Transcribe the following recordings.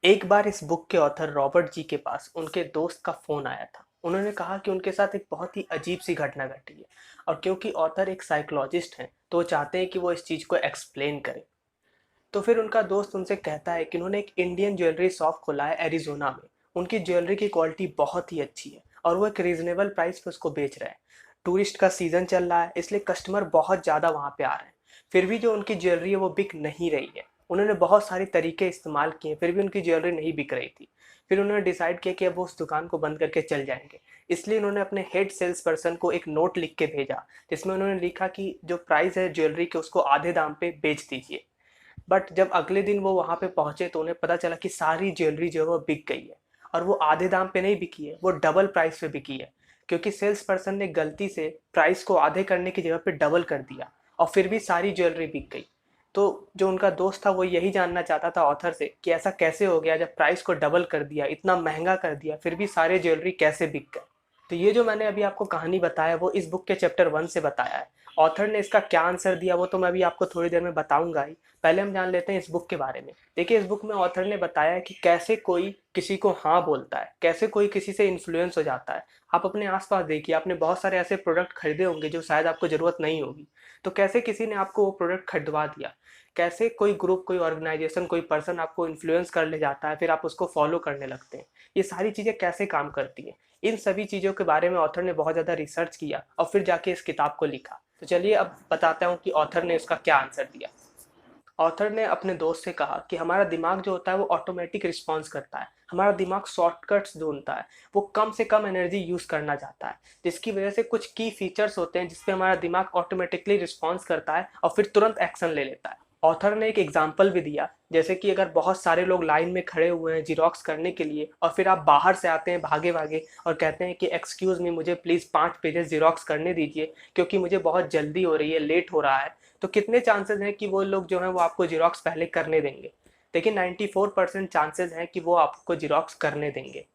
एक बार इस बुक के ऑथर रॉबर्ट जी के पास उनके दोस्त का फ़ोन आया था। उन्होंने कहा कि उनके साथ एक बहुत ही अजीब-सी घटना घटी है और क्योंकि ऑथर एक साइकोलॉजिस्ट हैं, तो वो चाहते हैं कि वो इस चीज़ को एक्सप्लेन करें। तो फिर उनका दोस्त उनसे कहता है कि उन्होंने एक इंडियन ज्वेलरी शॉप खोला है एरिज़ोना में। उनकी ज्वेलरी की क्वालिटी बहुत ही अच्छी है और वो एक रीज़नेबल प्राइस पे उसको बेच रहे हैं। टूरिस्ट का सीज़न चल रहा है, इसलिए कस्टमर बहुत ज़्यादा वहाँ पे आ रहे हैं। फिर भी जो उनकी ज्वेलरी है वो बिक नहीं रही है। उन्होंने बहुत सारे तरीके इस्तेमाल किए, फिर भी उनकी ज्वेलरी नहीं बिक रही थी। फिर उन्होंने डिसाइड किया कि अब वो उस दुकान को बंद करके चल जाएँगे। इसलिए उन्होंने अपने हेड सेल्स पर्सन को एक नोट लिख के भेजा, जिसमें उन्होंने लिखा कि जो प्राइस है ज्वेलरी के उसको आधे दाम पे बेच दीजिए। बट जब अगले दिन वो वहाँ पे पहुँचे तो उन्हें पता चला कि सारी ज्वेलरी जो है वो बिक गई है। और वो आधे दाम पे नहीं बिकी है, वो डबल प्राइस पे बिकी है, क्योंकि सेल्स पर्सन ने गलती से प्राइस को आधे करने की जगह पे डबल कर दिया और फिर भी सारी ज्वेलरी बिक गई। तो जो उनका दोस्त था वो यही जानना चाहता था ऑथर से कि ऐसा कैसे हो गया, जब प्राइस को डबल कर दिया, इतना महंगा कर दिया, फिर भी सारे ज्वेलरी कैसे बिक गए। तो ये जो मैंने अभी आपको कहानी बताया वो इस बुक के चैप्टर 1 से बताया है। ऑथर ने इसका क्या आंसर दिया वो तो मैं अभी आपको थोड़ी देर में बताऊंगा ही। पहले हम जान लेते हैं इस बुक के बारे में। देखिए, इस बुक में ऑथर ने बताया है कि कैसे कोई किसी को हाँ बोलता है, कैसे कोई किसी से इन्फ्लुएंस हो जाता है। आप अपने आसपास देखिए, आपने बहुत सारे ऐसे प्रोडक्ट खरीदे होंगे जो शायद आपको ज़रूरत नहीं होगी। तो कैसे किसी ने आपको वो प्रोडक्ट खरीदवा दिया, कैसे कोई ग्रुप, कोई ऑर्गेनाइजेशन, कोई पर्सन आपको इन्फ्लुएंस कर ले जाता है, फिर आप उसको फॉलो करने लगते हैं। ये सारी चीज़ें कैसे काम करती हैं, इन सभी चीज़ों के बारे में ऑथर ने बहुत ज़्यादा रिसर्च किया और फिर जाके इस किताब को लिखा। तो चलिए अब बताता हूँ कि ऑथर ने इसका क्या आंसर दिया। ऑथर ने अपने दोस्त से कहा कि हमारा दिमाग जो होता है वो ऑटोमेटिक रिस्पॉन्स करता है। हमारा दिमाग शॉर्टकट्स ढूंढता है, वो कम से कम एनर्जी यूज़ करना चाहता है, जिसकी वजह से कुछ की फीचर्स होते हैं जिसपे हमारा दिमाग ऑटोमेटिकली रिस्पॉन्स करता है और फिर तुरंत एक्शन ले लेता है। ऑथर ने एक एग्जाम्पल भी दिया, जैसे कि अगर बहुत सारे लोग लाइन में खड़े हुए हैं जीरोक्स करने के लिए और फिर आप बाहर से आते हैं भागे भागे और कहते हैं कि एक्सक्यूज़ मी, मुझे प्लीज़ 5 पेजेस जीरोक्स करने दीजिए क्योंकि मुझे बहुत जल्दी हो रही है, लेट हो रहा है। तो कितने चांसेस हैं कि वो लोग जो हैं वो आपको जीरोक्स पहले करने देंगे। देखिए, 94% चांसेस हैं कि वो आपको जीरोक्स करने देंगे।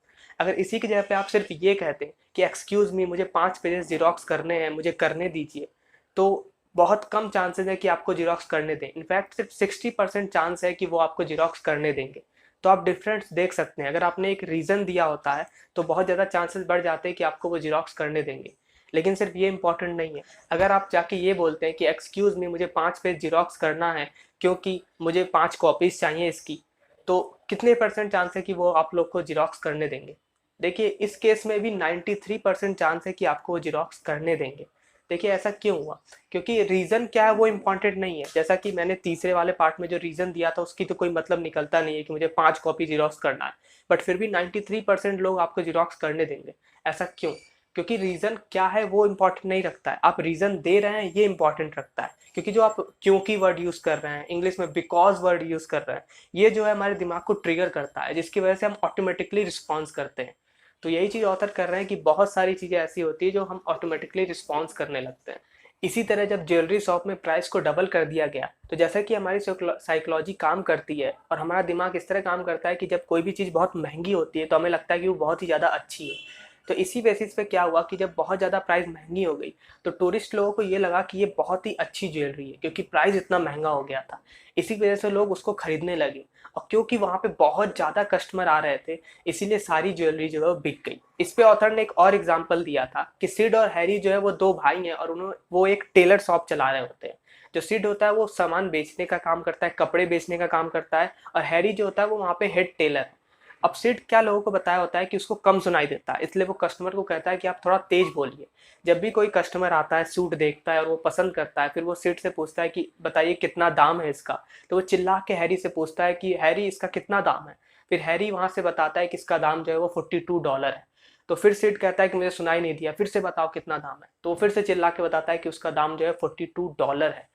अगर इसी की जगह पे आप सिर्फ ये कहते हैं कि एक्सक्यूज़ मी, मुझे 5 पेजेस जीरोक्स करने हैं, मुझे करने दीजिए, तो बहुत कम चांसेस है कि आपको जीरोक्स करने दें। इनफैक्ट सिर्फ 60% चांस है कि वो आपको जीरोक्स करने देंगे। तो आप डिफरेंस देख सकते हैं, अगर आपने एक रीज़न दिया होता है तो बहुत ज़्यादा चांसेस बढ़ जाते हैं कि आपको वो जीरोक्स करने देंगे। लेकिन सिर्फ ये इंपॉर्टेंट नहीं है, अगर आप जाके ये बोलते हैं कि एक्सक्यूज़ मी, मुझे 5 पेज जीरोक्स करना है क्योंकि मुझे 5 कॉपीज़ चाहिए इसकी, तो कितने परसेंट चांस है कि वो आप लोग को जीरोक्स करने देंगे। देखिए, इस केस में भी 93% चांस है कि आपको वो जीरोक्स करने देंगे। देखिए, ऐसा क्यों हुआ? क्योंकि रीज़न क्या है वो इम्पॉर्टेंट नहीं है। जैसा कि मैंने तीसरे वाले पार्ट में जो रीज़न दिया था उसकी तो कोई मतलब निकलता नहीं है कि मुझे 5 कॉपी जीरोक्स करना है, बट फिर भी 93% लोग आपको जीरोक्स करने देंगे। ऐसा क्यों? क्योंकि रीज़न क्या है वो इम्पोर्टेंट नहीं रखता है, आप रीज़न दे रहे हैं ये इम्पोर्टेंट रखता है। क्योंकि जो आप क्योंकि वर्ड यूज़ कर रहे हैं, इंग्लिश में बिकॉज वर्ड यूज़ कर रहे हैं, ये जो है हमारे दिमाग को ट्रिगर करता है, जिसकी वजह से हम ऑटोमेटिकली रिस्पॉन्स करते हैं। तो यही चीज़ ऑथर कर रहे हैं कि बहुत सारी चीज़ें ऐसी होती है जो हम ऑटोमेटिकली रिस्पॉन्स करने लगते हैं। इसी तरह जब ज्वेलरी शॉप में प्राइस को डबल कर दिया गया, तो जैसा कि हमारी साइकोलॉजी काम करती है और हमारा दिमाग इस तरह काम करता है कि जब कोई भी चीज़ बहुत महंगी होती है तो हमें लगता है कि वो बहुत ही ज़्यादा अच्छी है। तो इसी बेसिस पे क्या हुआ कि जब बहुत ज़्यादा प्राइस महंगी हो गई तो टूरिस्ट लोगों को ये लगा कि ये बहुत ही अच्छी ज्वेलरी है, क्योंकि प्राइस इतना महंगा हो गया था। इसी वजह से लोग उसको खरीदने लगे और क्योंकि वहाँ पे बहुत ज़्यादा कस्टमर आ रहे थे, इसीलिए सारी ज्वेलरी जो है वो बिक गई। इस पे ऑथर ने एक और एग्जांपल दिया था कि सिड और हैरी जो है वो दो भाई हैं और उन्होंने वो एक टेलर शॉप चला रहे होते हैं। जो सिड होता है वो सामान बेचने का काम करता है, कपड़े बेचने का काम करता है, और हैरी जो होता है वो वहाँ पे हेड टेलर है। अब सिड क्या लोगों को बताया होता है कि उसको कम सुनाई देता है, इसलिए वो कस्टमर को कहता है कि आप थोड़ा तेज बोलिए। जब भी कोई कस्टमर आता है, सूट देखता है और वो पसंद करता है, फिर वो सिड से पूछता है कि बताइए कितना दाम है इसका। तो वो चिल्ला के हैरी से पूछता है कि हैरी, इसका कितना दाम है। फिर हैरी वहां से बताता है कि इसका दाम जो है वो $42 है। तो फिर सिड कहता है कि मुझे सुनाई नहीं दिया, फिर से बताओ कितना दाम है। तो फिर से चिल्ला के बताता है कि उसका दाम जो है $42 है।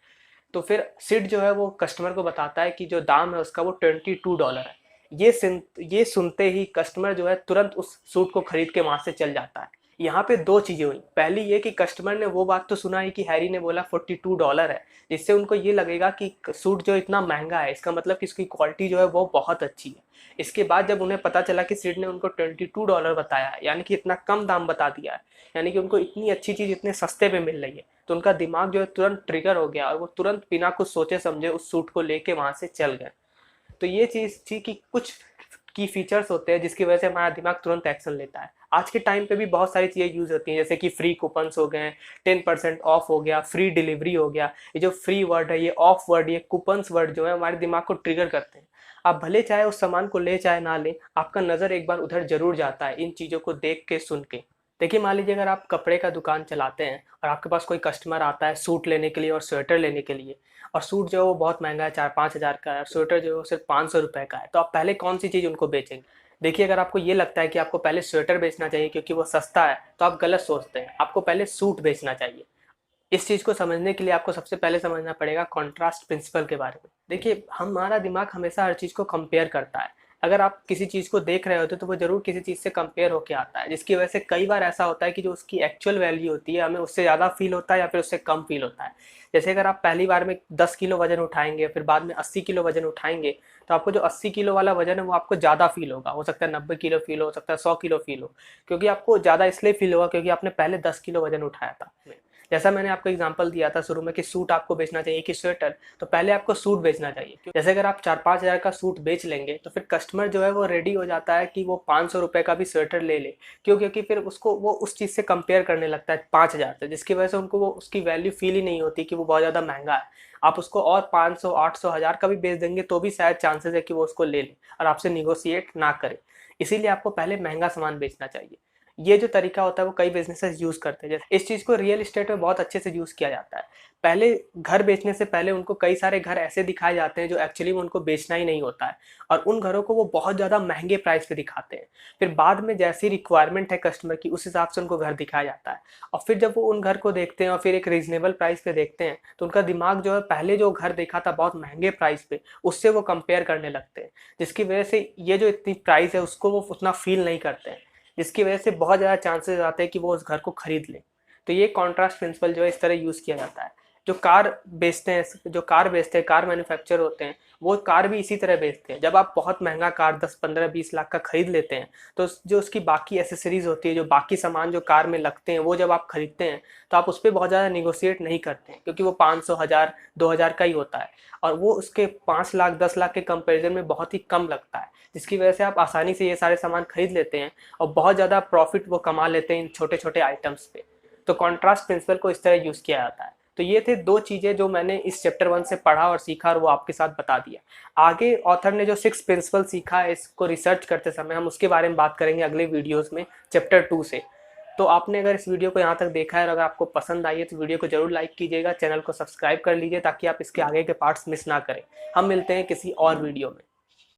तो फिर सिड जो है वो कस्टमर को बताता है कि जो दाम है उसका वो $22 है। ये सुनते ही कस्टमर जो है तुरंत उस सूट को खरीद के वहां से चल जाता है। यहाँ पे दो चीजें हुई, पहली ये कि कस्टमर ने वो बात तो सुना ही कि हैरी ने बोला $42 है, जिससे उनको ये लगेगा कि सूट जो इतना महंगा है इसका मतलब कि इसकी क्वालिटी जो है वो बहुत अच्छी है। इसके बाद जब उन्हें पता चला कि सिड ने उनको $22 बताया है, यानी कि इतना कम दाम बता दिया है, यानी कि उनको इतनी अच्छी चीज इतने सस्ते पे मिल रही है, तो उनका दिमाग जो है तुरंत ट्रिगर हो गया और वो तुरंत बिना कुछ सोचे समझे उस सूट को लेके वहां से चल गए। तो ये चीज़ थी कि कुछ की फीचर्स होते हैं जिसकी वजह से हमारा दिमाग तुरंत एक्शन लेता है। आज के टाइम पे भी बहुत सारी चीज़ें यूज़ होती हैं, जैसे कि फ्री कूपन्स हो गए, 10% ऑफ हो गया, फ्री डिलीवरी हो गया। ये जो फ्री वर्ड है, ये ऑफ वर्ड, ये कूपन्स वर्ड जो है हमारे दिमाग को ट्रिगर करते हैं। आप भले चाहे उस सामान को ले चाहे ना लें, आपका नज़र एक बार उधर जरूर जाता है इन चीज़ों को देख के सुन के। देखिए, मान लीजिए अगर आप कपड़े का दुकान चलाते हैं और आपके पास कोई कस्टमर आता है सूट लेने के लिए और स्वेटर लेने के लिए, और सूट जो है वो बहुत महंगा है, 4-5 हज़ार का है, और स्वेटर जो है वो सिर्फ 500 रुपये का है, तो आप पहले कौन सी चीज़ उनको बेचेंगे? देखिए, अगर आपको ये लगता है कि आपको पहले स्वेटर बेचना चाहिए क्योंकि वो सस्ता है, तो आप गलत सोचते हैं। आपको पहले सूट बेचना चाहिए। इस चीज़ को समझने के लिए आपको सबसे पहले समझना पड़ेगा कॉन्ट्रास्ट प्रिंसिपल के बारे में। देखिए, हमारा दिमाग हमेशा हर चीज़ को कंपेयर करता है। अगर आप किसी चीज़ को देख रहे होते हो तो वो ज़रूर किसी चीज़ से कंपेयर होके आता है, जिसकी वजह से कई बार ऐसा होता है कि जो उसकी एक्चुअल वैल्यू होती है हमें उससे ज़्यादा फील होता है या फिर उससे कम फील होता है। जैसे अगर आप पहली बार में 10 किलो वजन उठाएंगे, फिर बाद में 80 किलो वजन उठाएंगे, तो आपको जो 80 किलो वाला वजन है वो आपको ज़्यादा फील होगा। हो सकता है 90 किलो फील हो सकता है 100 किलो फील हो, क्योंकि आपको ज़्यादा इसलिए फील होगा क्योंकि आपने पहले 10 किलो वजन उठाया था। जैसा मैंने आपको एग्जांपल दिया था शुरू में कि सूट आपको बेचना चाहिए कि स्वेटर, तो पहले आपको सूट बेचना चाहिए। जैसे अगर आप 4-5 हज़ार का सूट बेच लेंगे तो फिर कस्टमर जो है वो रेडी हो जाता है कि वो 500 रुपये का भी स्वेटर ले ले। क्यों? क्योंकि फिर उसको वो उस चीज़ से कंपेयर करने लगता है 5 हज़ार से, जिसकी वजह से उनको वो उसकी वैल्यू फील ही नहीं होती कि वो बहुत ज़्यादा महंगा है। आप उसको और 500, 800, 1000 का भी बेच देंगे तो भी शायद चांसेस है कि वो उसको ले ले और आपसे निगोशिएट ना करे। इसीलिए आपको पहले महंगा सामान बेचना चाहिए। ये जो तरीका होता है वो कई बिजनेसेस यूज़ करते हैं। जैसे इस चीज़ को रियल एस्टेट में बहुत अच्छे से यूज़ किया जाता है। पहले घर बेचने से पहले उनको कई सारे घर ऐसे दिखाए जाते हैं जो एक्चुअली में उनको बेचना ही नहीं होता है, और उन घरों को वो बहुत ज़्यादा महंगे प्राइस पे दिखाते हैं। फिर बाद में जैसी रिक्वायरमेंट है कस्टमर की उस हिसाब से उनको घर दिखाया जाता है, और फिर जब वो उन घर को देखते हैं और फिर एक रीजनेबल प्राइस पे देखते हैं तो उनका दिमाग जो है पहले जो घर देखा था बहुत महंगे प्राइस पे उससे वो कंपेयर करने लगते हैं, जिसकी वजह से ये जो इतनी प्राइस है उसको वो उतना फील नहीं करते हैं, जिसकी वजह से बहुत ज़्यादा चांसेस आते हैं कि वो उस घर को खरीद लें। तो ये कॉन्ट्रास्ट प्रिंसिपल जो है इस तरह यूज़ किया जाता है। जो कार बेचते हैं, कार मैन्युफैक्चर होते हैं, वो कार भी इसी तरह बेचते हैं। जब आप बहुत महंगा कार 10-15-20 लाख का खरीद लेते हैं तो जो उसकी बाकी एसेसरीज होती है, जो बाकी सामान जो कार में लगते हैं, वो जब आप खरीदते हैं तो आप उस पर बहुत ज़्यादा निगोशिएट नहीं करते हैं, क्योंकि वो 500, 1000, 2000 का ही होता है, और वो उसके 5 लाख 10 लाख के कंपेरिजन में बहुत ही कम लगता है, जिसकी वजह से आप आसानी से ये सारे सामान खरीद लेते हैं और बहुत ज़्यादा प्रॉफिट वो कमा लेते हैं इन छोटे छोटे आइटम्स पे। तो कॉन्ट्रास्ट प्रिंसिपल को इस तरह यूज़ किया जाता है। तो ये थे 2 चीज़ें जो मैंने इस चैप्टर 1 से पढ़ा और सीखा और वो आपके साथ बता दिया। आगे ऑथर ने जो 6 प्रिंसिपल सीखा है इसको रिसर्च करते समय, हम उसके बारे में बात करेंगे अगले वीडियोज़ में चैप्टर 2 से। तो आपने अगर इस वीडियो को यहाँ तक देखा है और अगर आपको पसंद आई है तो वीडियो को जरूर लाइक कीजिएगा, चैनल को सब्सक्राइब कर लीजिए ताकि आप इसके आगे के पार्ट्स मिस ना करें। हम मिलते हैं किसी और वीडियो में।